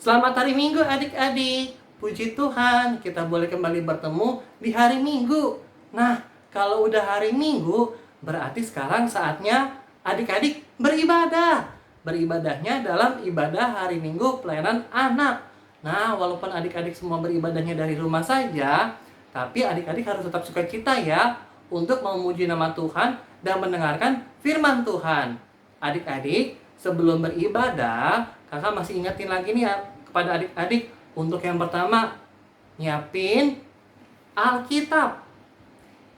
Selamat hari Minggu adik-adik. Puji Tuhan, kita boleh kembali bertemu di hari Minggu. Nah, kalau udah hari Minggu, berarti sekarang saatnya adik-adik beribadah. Beribadahnya dalam ibadah hari Minggu pelayanan anak. Nah, walaupun adik-adik semua beribadahnya dari rumah saja, tapi adik-adik harus tetap sukacita ya untuk memuji nama Tuhan dan mendengarkan firman Tuhan. Adik-adik, sebelum beribadah, kakak masih ingetin lagi nih ya kepada adik-adik untuk yang pertama, nyiapin Alkitab.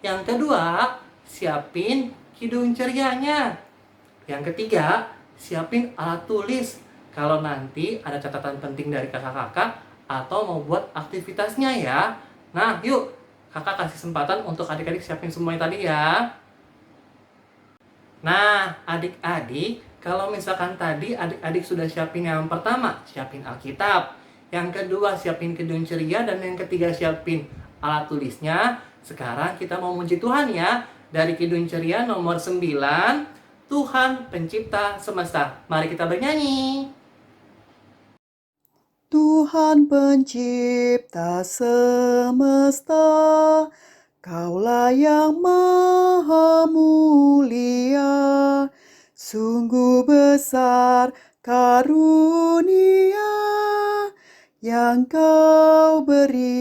Yang kedua, siapin kidung cerianya. Yang ketiga, siapin alat tulis kalau nanti ada catatan penting dari kakak-kakak atau mau buat aktivitasnya ya. Nah, yuk, kakak kasih kesempatan untuk adik-adik siapin semuanya tadi ya. Nah, adik-adik, kalau misalkan tadi adik-adik sudah siapin yang pertama, siapin Alkitab. Yang kedua, siapin kidung ceria. Dan yang ketiga, siapin alat tulisnya. Sekarang kita mau muji Tuhan ya. Dari kidung ceria nomor 9, Tuhan pencipta semesta. Mari kita bernyanyi. Tuhan pencipta semesta, Kaulah yang maha mulia, sungguh besar karunia yang Kau beri.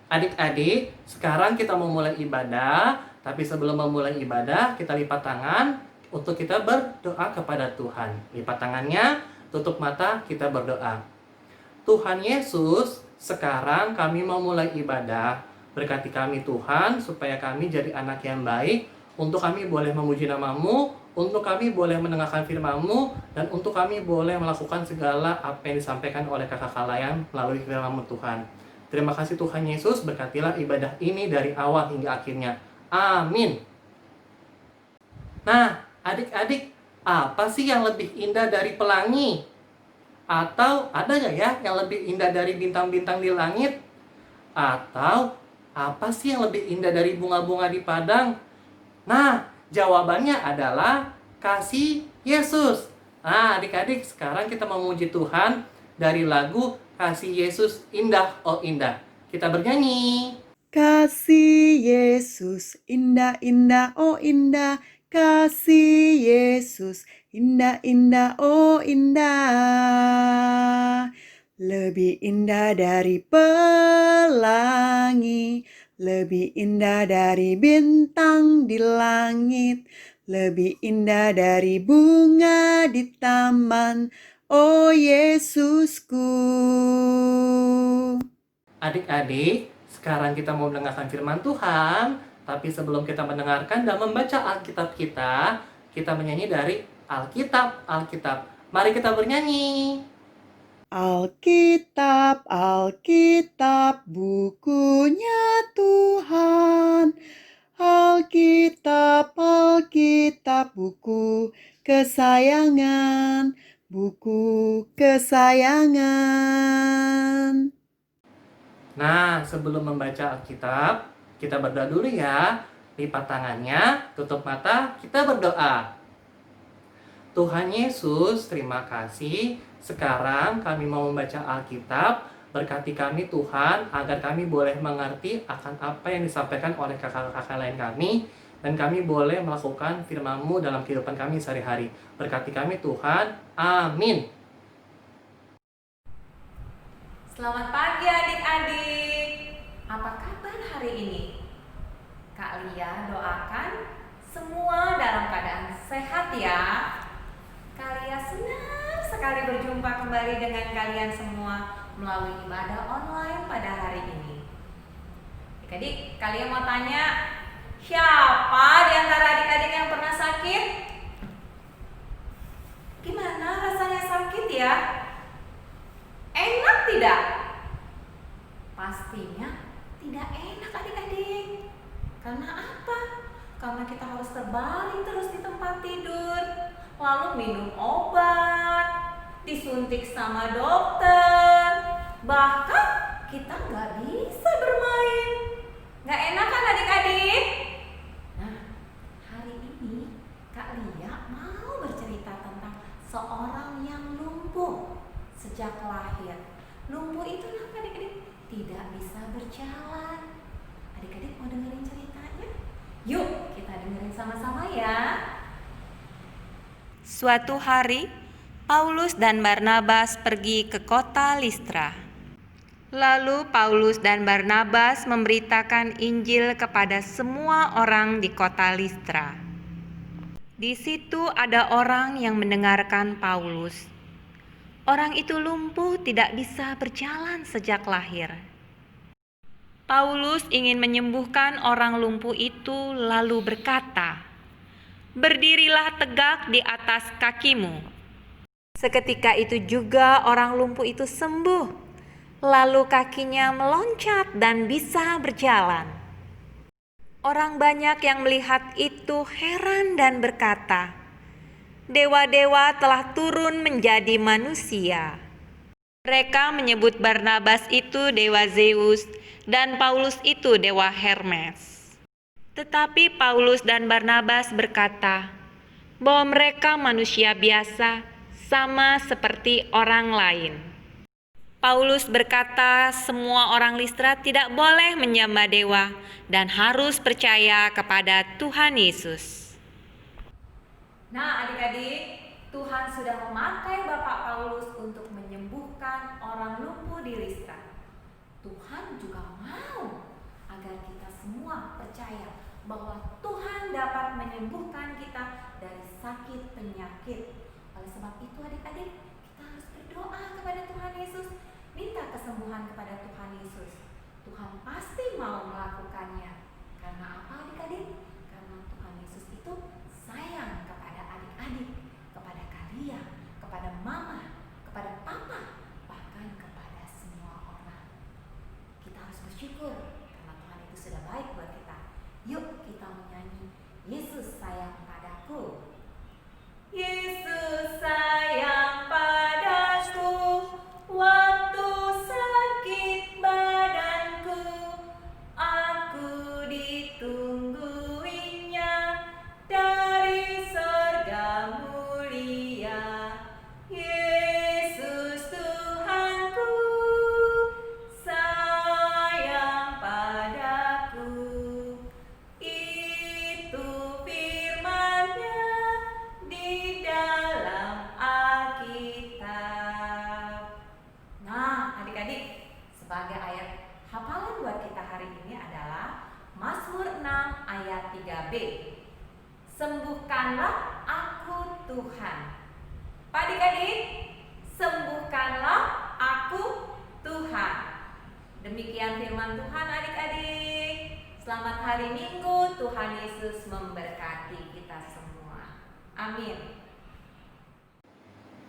Adik-adik, sekarang kita mau mulai ibadah. Tapi sebelum memulai ibadah, kita lipat tangan untuk kita berdoa kepada Tuhan. Lipat tangannya, tutup mata, kita berdoa. Tuhan Yesus, sekarang kami mau mulai ibadah. Berkati kami Tuhan, supaya kami jadi anak yang baik. Untuk kami boleh memuji nama-Mu, untuk kami boleh mendengarkan firman-Mu, dan untuk kami boleh melakukan segala apa yang disampaikan oleh kakak kalian melalui firman-Mu Tuhan. Terima kasih Tuhan Yesus, berkatilah ibadah ini dari awal hingga akhirnya. Amin. Nah, adik-adik, apa sih yang lebih indah dari pelangi? Atau ada nggak ya yang lebih indah dari bintang-bintang di langit? Atau apa sih yang lebih indah dari bunga-bunga di padang? Nah, jawabannya adalah kasih Yesus. Nah, adik-adik, sekarang kita memuji Tuhan dari lagu Kasih Yesus Indah Oh Indah. Kita bernyanyi. Kasih Yesus indah-indah oh indah, kasih Yesus indah-indah oh indah. Lebih indah dari pelangi, lebih indah dari bintang di langit, lebih indah dari bunga di taman, oh Yesusku. Adik-adik, sekarang kita mau mendengarkan firman Tuhan. Tapi sebelum kita mendengarkan dan membaca Alkitab kita menyanyi dari Alkitab, Alkitab. Mari kita bernyanyi. Alkitab, Alkitab, bukunya Tuhan. Alkitab, Alkitab, buku kesayangan, buku kesayangan. Nah, sebelum membaca Alkitab, kita berdoa dulu ya. Lipat tangannya, tutup mata, kita berdoa. Tuhan Yesus, terima kasih. Sekarang kami mau membaca Alkitab. Berkati kami Tuhan, agar kami boleh mengerti akan apa yang disampaikan oleh kakak-kakak lain kami. Dan kami boleh melakukan firman-Mu dalam kehidupan kami sehari-hari. Berkati kami Tuhan. Amin. Selamat pagi adik-adik. Apa kabar hari ini? Kak Lia doakan semua dalam keadaan sehat ya. Kak Lia senang sekali berjumpa kembali dengan kalian semua melalui ibadah online pada hari ini. Adik-adik, kalian mau tanya, siapa di antara adik-adik yang pernah sakit? Gimana rasanya sakit ya? Enak tidak? Pastinya tidak enak adik-adik. Karena apa? Karena kita harus terbaring terus di tempat tidur, lalu minum obat, disuntik sama dokter, bahkan kita nggak bisa bermain. Nggak enak kan adik-adik? Nah, hari ini Kak Lia mau bercerita tentang seorang yang lumpuh. berjalan. Adik-adik mau dengerin ceritanya? Yuk, kita dengerin sama-sama ya. Suatu hari, Paulus dan Barnabas pergi ke kota Listra. Lalu Paulus dan Barnabas memberitakan Injil kepada semua orang di kota Listra. Di situ ada orang yang mendengarkan Paulus. Orang itu lumpuh, tidak bisa berjalan sejak lahir. Paulus ingin menyembuhkan orang lumpuh itu, lalu berkata, "Berdirilah tegak di atas kakimu." Seketika itu juga orang lumpuh itu sembuh, lalu kakinya meloncat dan bisa berjalan. Orang banyak yang melihat itu heran dan berkata, "Dewa-dewa telah turun menjadi manusia." Mereka menyebut Barnabas itu dewa Zeus dan Paulus itu dewa Hermes. Tetapi Paulus dan Barnabas berkata bahwa mereka manusia biasa, sama seperti orang lain. Paulus berkata semua orang Listra tidak boleh menyembah dewa dan harus percaya kepada Tuhan Yesus. Nah, adik-adik, Tuhan sudah memakai Bapak Paulus untuk menyembuhkan orang lumpuh di Listra. Tuhan juga mau agar kita semua percaya bahwa Tuhan dapat menyembuhkan kita dari sakit penyakit. Oleh sebab itu adik-adik, kita harus berdoa kepada Tuhan Yesus, minta kesembuhan kepada Tuhan Yesus. Tuhan pasti mau melakukannya. Karena apa adik-adik? Karena Tuhan Yesus itu sayang kepada adik-adik, kepada kalian, kepada mama, kepada papa, bahkan kepada semua orang. Kita harus bersyukur karena Tuhan itu sudah baik buat kita. Yuk kita menyanyi, Yesus sayang padaku. Yesus sayang padaku, waktu sakit badanku, aku ditungguinya dari sorga mulia. Yesus Tuhanku, sayang padaku. Itu firman-Nya di dalam Alkitab. Nah, adik-adik, sebagai ayat hafalan buat kita hari ini adalah Mazmur 6 ayat 3b. Sembuhkanlah aku Tuhan. Pak adik-adik, sembuhkanlah aku Tuhan. Demikian firman Tuhan adik-adik. Selamat hari Minggu, Tuhan Yesus memberkati kita semua. Amin.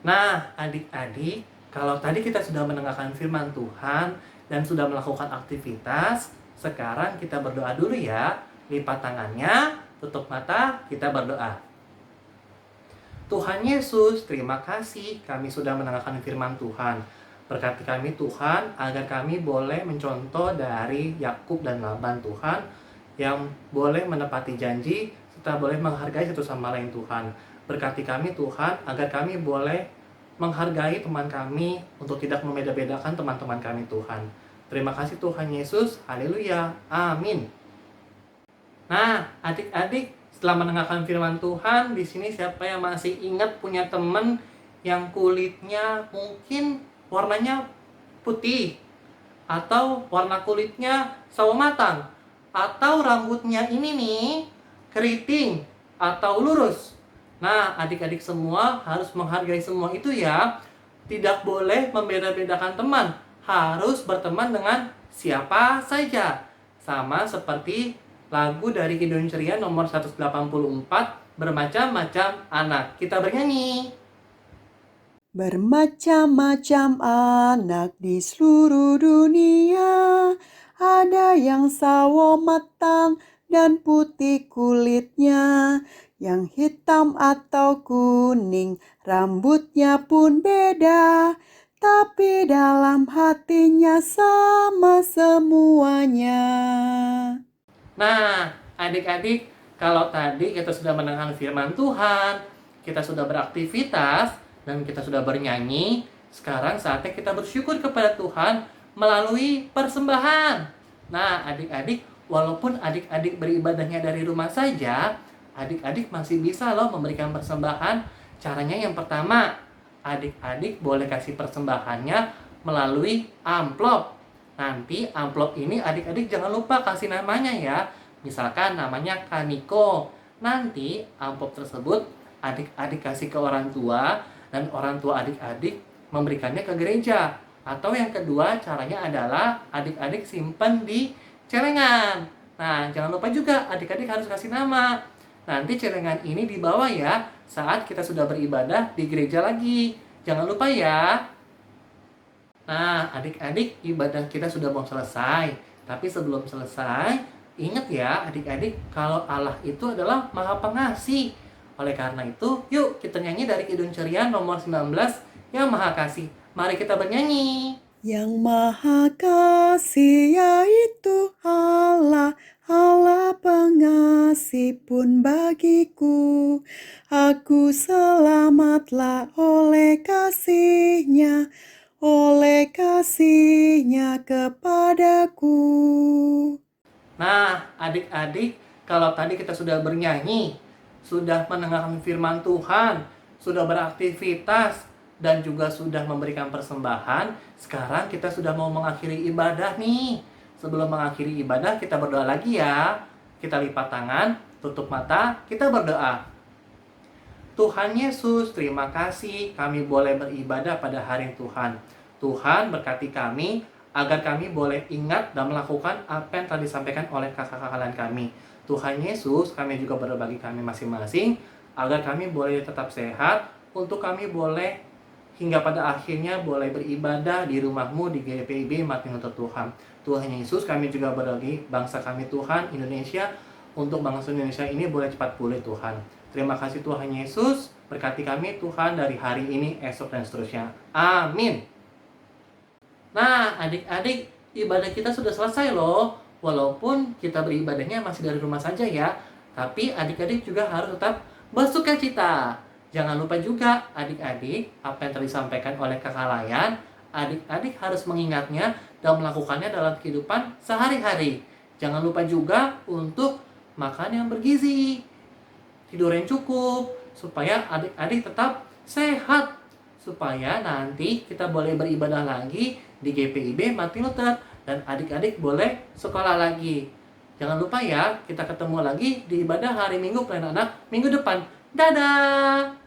Nah, adik-adik, kalau tadi kita sudah mendengarkan firman Tuhan dan sudah melakukan aktivitas, sekarang kita berdoa dulu ya. Lipat tangannya, tutup mata, kita berdoa. Tuhan Yesus, terima kasih kami sudah mendengarkan firman Tuhan. Berkati kami Tuhan, agar kami boleh mencontoh dari Yakub dan Laban Tuhan, yang boleh menepati janji, serta boleh menghargai satu sama lain Tuhan. Berkati kami Tuhan, agar kami boleh menghargai teman kami untuk tidak membeda-bedakan teman-teman kami Tuhan. Terima kasih Tuhan Yesus, haleluya, amin. Nah, adik-adik, setelah mendengarkan firman Tuhan, di sini siapa yang masih ingat punya teman yang kulitnya mungkin warnanya putih, atau warna kulitnya sawo matang, atau rambutnya ini nih keriting atau lurus. Nah, adik-adik semua harus menghargai semua itu ya. Tidak boleh membeda-bedakan teman, harus berteman dengan siapa saja. Sama seperti lagu dari Kidung Ceria nomor 184, Bermacam-macam anak. Kita bernyanyi. Bermacam-macam anak di seluruh dunia, ada yang sawo matang dan putih kulitnya, yang hitam atau kuning, rambutnya pun beda, tapi dalam hatinya sama semuanya. Nah, adik-adik, kalau tadi kita sudah mendengar firman Tuhan, kita sudah beraktivitas, dan kita sudah bernyanyi, sekarang saatnya kita bersyukur kepada Tuhan melalui persembahan. Nah, adik-adik, walaupun adik-adik beribadahnya dari rumah saja, adik-adik masih bisa loh memberikan persembahan. Caranya yang pertama, adik-adik boleh kasih persembahannya melalui amplop. Nanti amplop ini adik-adik jangan lupa kasih namanya ya. Misalkan namanya Kaniko. Nanti amplop tersebut adik-adik kasih ke orang tua dan orang tua adik-adik memberikannya ke gereja. Atau yang kedua caranya adalah adik-adik simpan di celengan. Nah, jangan lupa juga adik-adik harus kasih nama. Nanti celengan ini dibawa ya saat kita sudah beribadah di gereja lagi. Jangan lupa ya. Nah, adik-adik, ibadah kita sudah mau selesai. Tapi sebelum selesai, ingat ya adik-adik, kalau Allah itu adalah Maha Pengasih. Oleh karena itu, yuk kita nyanyi dari Kidung Cerian nomor 19, yang Maha Kasih. Mari kita bernyanyi. Yang Maha Kasih yaitu Allah, Allah pengasih pun bagiku. Aku selamatlah oleh kasih-Nya kepadaku. Nah, adik-adik, kalau tadi kita sudah bernyanyi, sudah mendengarkan firman Tuhan, sudah beraktivitas, dan juga sudah memberikan persembahan, sekarang kita sudah mau mengakhiri ibadah nih. Sebelum mengakhiri ibadah, kita berdoa lagi ya. Kita lipat tangan, tutup mata, kita berdoa. Tuhan Yesus, terima kasih kami boleh beribadah pada hari Tuhan. Tuhan berkati kami, agar kami boleh ingat dan melakukan apa yang telah disampaikan oleh kakak-kakak kami. Tuhan Yesus, kami juga berdoa bagi kami masing-masing, agar kami boleh tetap sehat, untuk kami boleh hingga pada akhirnya boleh beribadah di rumah-Mu di GPIB Mati Nuntut Tuhan. Tuhan Yesus, kami juga berdoa bagi bangsa kami Tuhan, Indonesia, untuk bangsa Indonesia ini boleh cepat pulih Tuhan. Terima kasih Tuhan Yesus, berkati kami Tuhan dari hari ini, esok, dan seterusnya. Amin. Nah, adik-adik, ibadah kita sudah selesai loh. Walaupun kita beribadahnya masih dari rumah saja ya, tapi adik-adik juga harus tetap bersukacita. Jangan lupa juga adik-adik, apa yang telah disampaikan oleh kakak Layan, adik-adik harus mengingatnya dan melakukannya dalam kehidupan sehari-hari. Jangan lupa juga untuk makan yang bergizi, tidur yang cukup, supaya adik-adik tetap sehat, supaya nanti kita boleh beribadah lagi di GPIB Martin Luther, dan adik-adik boleh sekolah lagi. Jangan lupa ya, kita ketemu lagi di ibadah hari Minggu Pelayanan Anak minggu depan. Dadah!